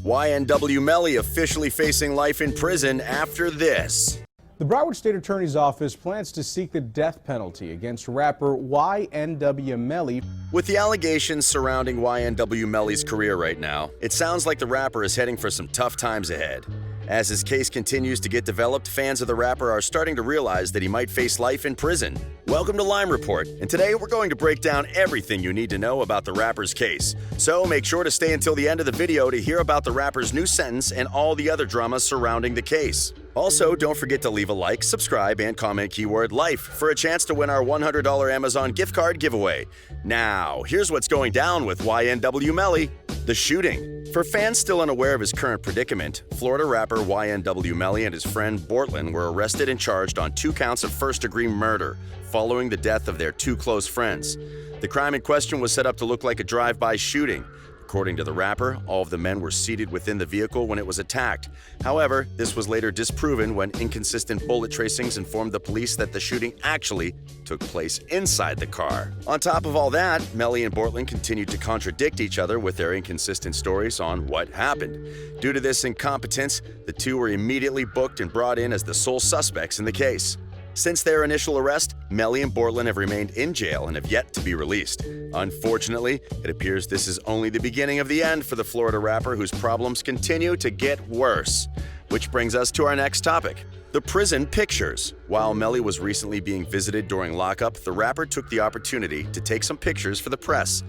YNW Melly officially facing life in prison after this. The Broward State Attorney's Office plans to seek the death penalty against rapper YNW Melly. With the allegations surrounding YNW Melly's career right now, it sounds like the rapper is heading for some tough times ahead. As his case continues to get developed, fans of the rapper are starting to realize that he might face life in prison. Welcome to Lime Report, and today we're going to break down everything you need to know about the rapper's case. So make sure to stay until the end of the video to hear about the rapper's new sentence and all the other drama surrounding the case. Also, don't forget to leave a like, subscribe, and comment keyword LIFE for a chance to win our $100 Amazon gift card giveaway. Now, here's what's going down with YNW Melly. The shooting. For fans still unaware of his current predicament, Florida rapper YNW Melly and his friend Bortland were arrested and charged on 2 counts of first-degree murder following the death of their 2 close friends. The crime in question was set up to look like a drive-by shooting. According to the rapper, all of the men were seated within the vehicle when it was attacked. However, this was later disproven when inconsistent bullet tracings informed the police that the shooting actually took place inside the car. On top of all that, Melly and Bortland continued to contradict each other with their inconsistent stories on what happened. Due to this incompetence, the two were immediately booked and brought in as the sole suspects in the case. Since their initial arrest, Melly and Bortland have remained in jail and have yet to be released. Unfortunately, it appears this is only the beginning of the end for the Florida rapper, whose problems continue to get worse. Which brings us to our next topic, the prison pictures. While Melly was recently being visited during lockup, the rapper took the opportunity to take some pictures for the press.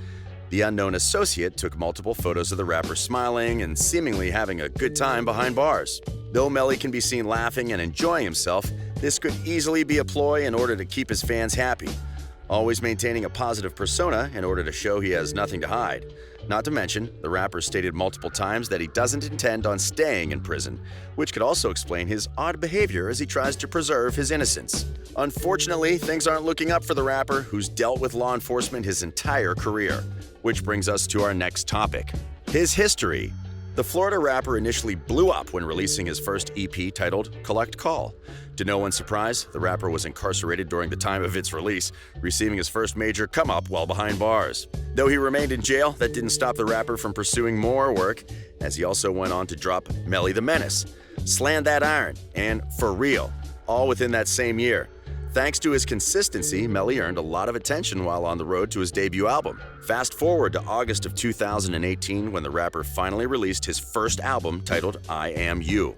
The unknown associate took multiple photos of the rapper smiling and seemingly having a good time behind bars. Though Melly can be seen laughing and enjoying himself, this could easily be a ploy in order to keep his fans happy, always maintaining a positive persona in order to show he has nothing to hide. Not to mention, the rapper stated multiple times that he doesn't intend on staying in prison, which could also explain his odd behavior as he tries to preserve his innocence. Unfortunately, things aren't looking up for the rapper, who's dealt with law enforcement his entire career. Which brings us to our next topic, his history. The Florida rapper initially blew up when releasing his first EP titled Collect Call. To no one's surprise, the rapper was incarcerated during the time of its release, receiving his first major come-up while behind bars. Though he remained in jail, that didn't stop the rapper from pursuing more work, as he also went on to drop Melly the Menace, Slam That Iron, and For Real, all within that same year. Thanks to his consistency, Melly earned a lot of attention while on the road to his debut album. Fast forward to August of 2018 when the rapper finally released his first album titled I Am You.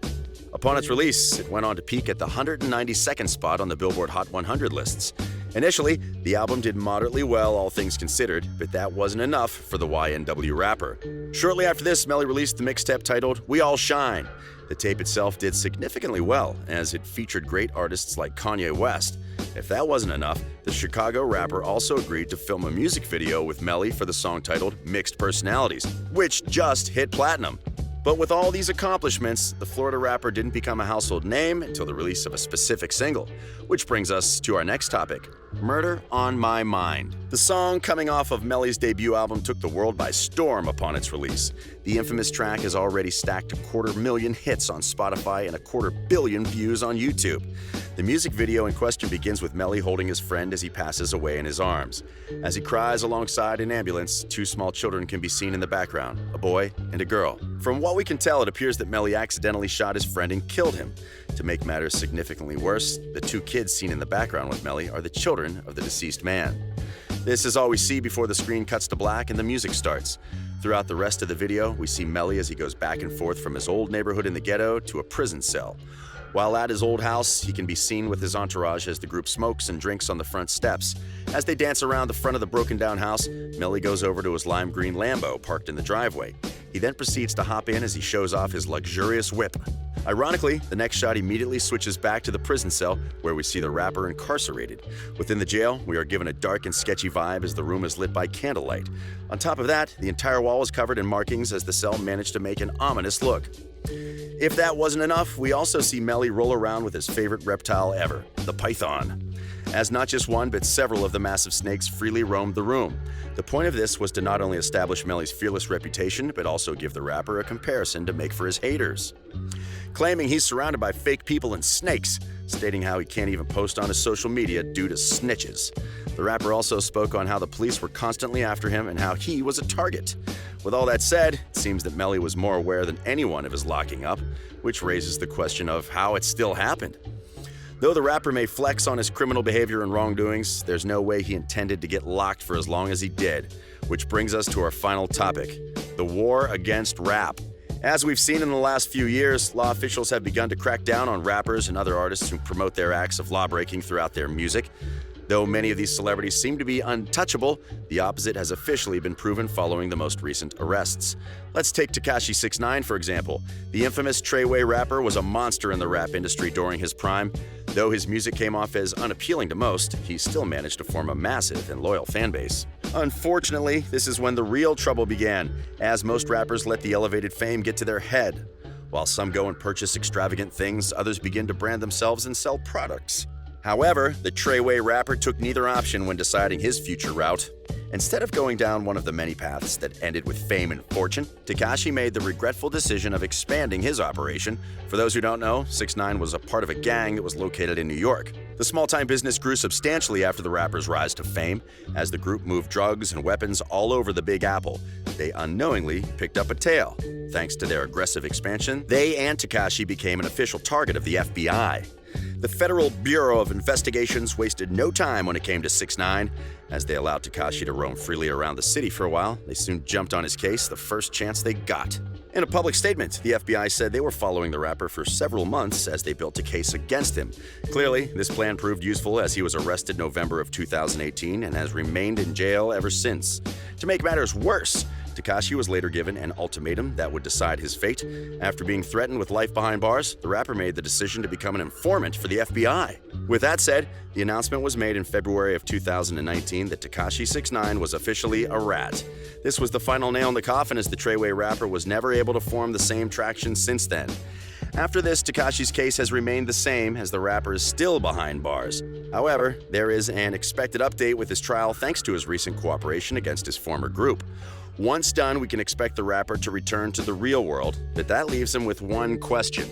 Upon its release, it went on to peak at the 192nd spot on the Billboard Hot 100 lists. Initially, the album did moderately well, all things considered, but that wasn't enough for the YNW rapper. Shortly after this, Melly released the mixtape titled We All Shine. The tape itself did significantly well, as it featured great artists like Kanye West. If that wasn't enough, the Chicago rapper also agreed to film a music video with Melly for the song titled Mixed Personalities, which just hit platinum. But with all these accomplishments, the Florida rapper didn't become a household name until the release of a specific single. Which brings us to our next topic, Murder on My Mind. The song, coming off of Melly's debut album, took the world by storm upon its release. The infamous track has already stacked 250,000 hits on Spotify and 250 million views on YouTube. The music video in question begins with Melly holding his friend as he passes away in his arms. As he cries alongside an ambulance, 2 small children can be seen in the background, a boy and a girl. From what we can tell, it appears that Melly accidentally shot his friend and killed him. To make matters significantly worse, the 2 kids seen in the background with Melly are the children of the deceased man. This is all we see before the screen cuts to black and the music starts. Throughout the rest of the video, we see Melly as he goes back and forth from his old neighborhood in the ghetto to a prison cell. While at his old house, he can be seen with his entourage as the group smokes and drinks on the front steps. As they dance around the front of the broken-down house, Melly goes over to his lime green Lambo parked in the driveway. He then proceeds to hop in as he shows off his luxurious whip. Ironically, the next shot immediately switches back to the prison cell, where we see the rapper incarcerated. Within the jail, we are given a dark and sketchy vibe as the room is lit by candlelight. On top of that, the entire wall is covered in markings as the cell managed to make an ominous look. If that wasn't enough, we also see Melly roll around with his favorite reptile ever, the python. as not just one but several of the massive snakes freely roamed the room. The point of this was to not only establish Melly's fearless reputation, but also give the rapper a comparison to make for his haters. Claiming he's surrounded by fake people and snakes, stating how he can't even post on his social media due to snitches. The rapper also spoke on how the police were constantly after him and how he was a target. With all that said, it seems that Melly was more aware than anyone of his locking up, which raises the question of how it still happened. Though the rapper may flex on his criminal behavior and wrongdoings, there's no way he intended to get locked for as long as he did. Which brings us to our final topic, the war against rap. As we've seen in the last few years, law officials have begun to crack down on rappers and other artists who promote their acts of lawbreaking throughout their music. Though many of these celebrities seem to be untouchable, the opposite has officially been proven following the most recent arrests. Let's take Takashi 6ix9ine for example. The infamous Treyway rapper was a monster in the rap industry during his prime. Though his music came off as unappealing to most, he still managed to form a massive and loyal fan base. Unfortunately, this is when the real trouble began, as most rappers let the elevated fame get to their head. While some go and purchase extravagant things, others begin to brand themselves and sell products. However, the Treyway rapper took neither option when deciding his future route. Instead of going down one of the many paths that ended with fame and fortune, Takashi made the regretful decision of expanding his operation. For those who don't know, 6ix9ine was a part of a gang that was located in New York. The small-time business grew substantially after the rapper's rise to fame. As the group moved drugs and weapons all over the Big Apple, they unknowingly picked up a tail. Thanks to their aggressive expansion, they and Takashi became an official target of the FBI. The Federal Bureau of Investigations wasted no time when it came to 6ix9ine. As they allowed Takashi to roam freely around the city for a while, they soon jumped on his case the first chance they got. In a public statement, the FBI said they were following the rapper for several months as they built a case against him. Clearly, this plan proved useful as he was arrested November of 2018 and has remained in jail ever since. To make matters worse, Takashi was later given an ultimatum that would decide his fate. After being threatened with life behind bars, the rapper made the decision to become an informant for the FBI. With that said, the announcement was made in February of 2019 that Takashi 6ix9ine was officially a rat. This was the final nail in the coffin as the Treyway rapper was never able to form the same traction since then. After this, Takashi's case has remained the same as the rapper is still behind bars. However, there is an expected update with his trial thanks to his recent cooperation against his former group. Once done, we can expect the rapper to return to the real world, but that leaves him with one question.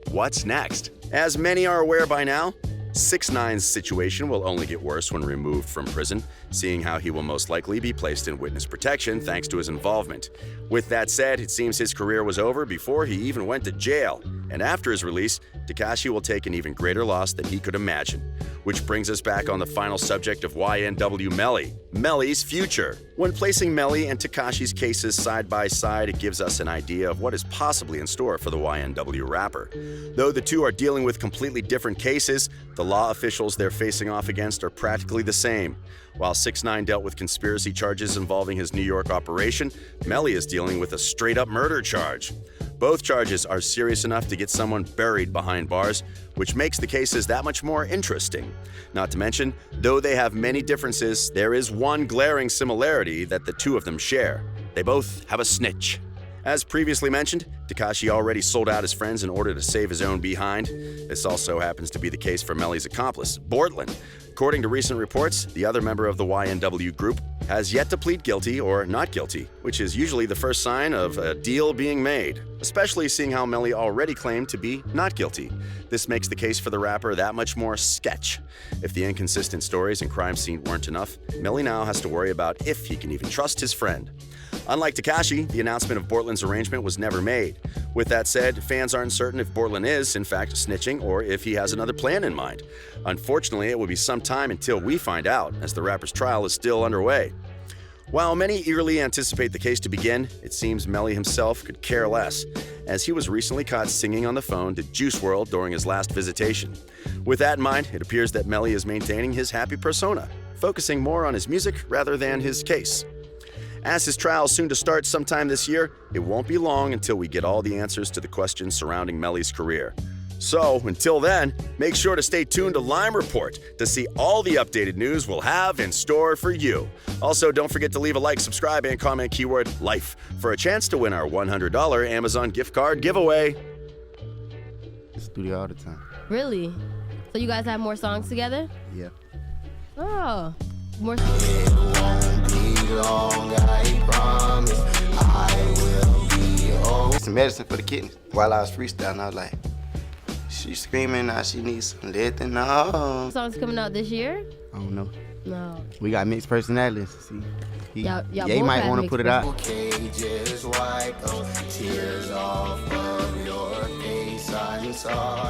What's next? As many are aware by now, 6ix9ine's situation will only get worse when removed from prison, seeing how he will most likely be placed in witness protection thanks to his involvement. With that said, it seems his career was over before he even went to jail, and after his release, Takashi will take an even greater loss than he could imagine. Which brings us back on the final subject of YNW Melly, Melly's future. When placing Melly and Takashi's cases side by side, it gives us an idea of what is possibly in store for the YNW rapper. Though the two are dealing with completely different cases, the law officials they're facing off against are practically the same. While 6ix9ine dealt with conspiracy charges involving his New York operation, Melly is dealing with a straight-up murder charge. Both charges are serious enough to get someone buried behind bars, which makes the cases that much more interesting. Not to mention, though they have many differences, there is one glaring similarity that the two of them share. They both have a snitch. As previously mentioned, Takashi already sold out his friends in order to save his own behind. This also happens to be the case for Melly's accomplice, Bortlen. According to recent reports, the other member of the YNW group has yet to plead guilty or not guilty, which is usually the first sign of a deal being made, especially seeing how Melly already claimed to be not guilty. This makes the case for the rapper that much more sketch. If the inconsistent stories and crime scene weren't enough, Melly now has to worry about if he can even trust his friend. Unlike Takashi, the announcement of Bortlen's arrangement was never made. With that said, fans aren't certain if Bortlen is, in fact, snitching or if he has another plan in mind. Unfortunately, it will be some time until we find out, as the rapper's trial is still underway. While many eagerly anticipate the case to begin, it seems Melly himself could care less, as he was recently caught singing on the phone to Juice WRLD during his last visitation. With that in mind, it appears that Melly is maintaining his happy persona, focusing more on his music rather than his case. As his trial is soon to start sometime this year, it won't be long until we get all the answers to the questions surrounding Melly's career. So, until then, make sure to stay tuned to Lime Report to see all the updated news we'll have in store for you. Also, don't forget to leave a like, subscribe, and comment keyword LIFE for a chance to win our $100 Amazon gift card giveaway. Studio all the time. Really? So you guys have more songs together? Yeah. Oh, more. It won't be long, I promise. I will be home. Some medicine for the kidneys. While I was freestyling, I was like, she's screaming now she needs some letting know. Songs coming out this year? I don't know. No. We got mixed personalities. See, Y'all Ye both might have want to mixed put it out. personalities. Okay, just wipe those tears off of your face. I'm sorry.